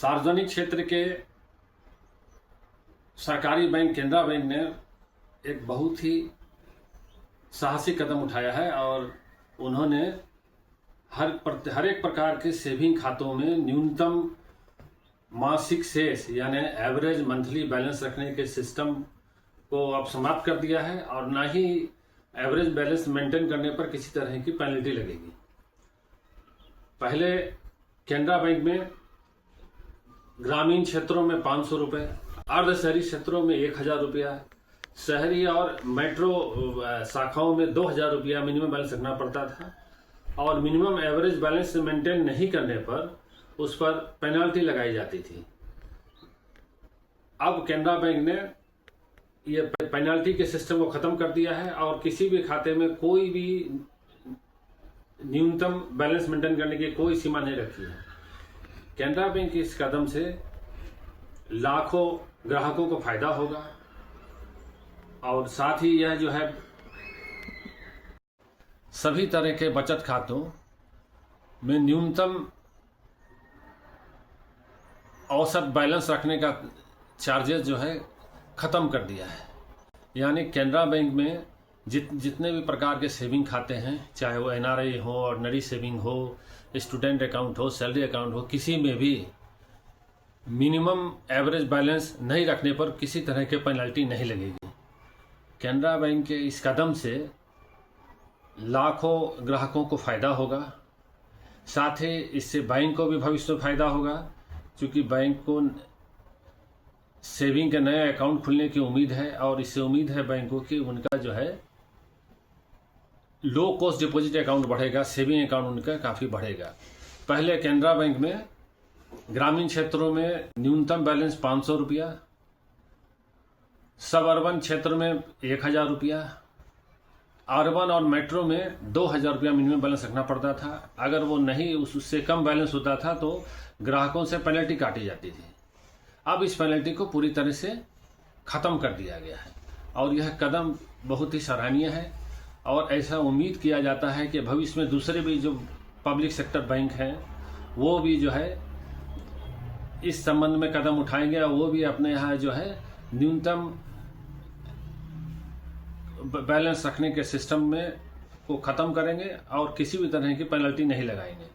सार्वजनिक क्षेत्र के सरकारी बैंक केनरा बैंक ने एक बहुत ही साहसिक कदम उठाया है और उन्होंने हर एक प्रकार के सेविंग खातों में न्यूनतम मासिक शेष यानी एवरेज मंथली बैलेंस रखने के सिस्टम को अब समाप्त कर दिया है और ना ही एवरेज बैलेंस मेंटेन करने पर किसी तरह की पेनल्टी लगेगी। पहले केनरा बैंक में ग्रामीण क्षेत्रों में 500 रुपये, अर्ध शहरी क्षेत्रों में 1000 रुपया, शहरी और मेट्रो शाखाओं में 2000 रुपया मिनिमम बैलेंस रखना पड़ता था और मिनिमम एवरेज बैलेंस मेंटेन नहीं करने पर उस पर पेनल्टी लगाई जाती थी। अब केनरा बैंक ने ये पेनल्टी के सिस्टम को खत्म कर दिया है और किसी भी खाते में कोई भी न्यूनतम बैलेंस मेंटेन करने की कोई सीमा नहीं रखी है। केनरा बैंक के इस कदम से लाखों ग्राहकों को फायदा होगा और साथ ही यह जो है सभी तरह के बचत खातों में न्यूनतम औसत बैलेंस रखने का चार्जेस जो है ख़त्म कर दिया है। यानी केनरा बैंक में जितने भी प्रकार के सेविंग खाते हैं, चाहे वो एनआरआई हो, ऑर्डिनरी सेविंग हो, स्टूडेंट अकाउंट हो, सैलरी अकाउंट हो, किसी में भी मिनिमम एवरेज बैलेंस नहीं रखने पर किसी तरह के पेनल्टी नहीं लगेगी। केनरा बैंक के इस कदम से लाखों ग्राहकों को फ़ायदा होगा, साथ ही इससे बैंक को भी भविष्य में फ़ायदा होगा क्योंकि बैंक को सेविंग के नया अकाउंट खुलने की उम्मीद है और इससे उम्मीद है बैंकों की उनका जो है लो कॉस्ट डिपॉजिट अकाउंट बढ़ेगा, सेविंग अकाउंट उनका काफ़ी बढ़ेगा। पहले केनरा बैंक में ग्रामीण क्षेत्रों में न्यूनतम बैलेंस 500 रुपया, सब अर्बन क्षेत्र में 1000 रुपया, अर्बन और मेट्रो में 2000 रुपया मिनिमम बैलेंस रखना पड़ता था। अगर वो नहीं उससे कम बैलेंस होता था तो ग्राहकों से पेनल्टी काटी जाती थी। अब इस पेनल्टी को पूरी तरह से ख़त्म कर दिया गया है और यह कदम बहुत ही सराहनीय है और ऐसा उम्मीद किया जाता है कि भविष्य में दूसरे भी जो पब्लिक सेक्टर बैंक हैं वो भी जो है इस संबंध में कदम उठाएंगे और वो भी अपने यहाँ जो है न्यूनतम बैलेंस रखने के सिस्टम में को ख़त्म करेंगे और किसी भी तरह की पेनल्टी नहीं लगाएंगे।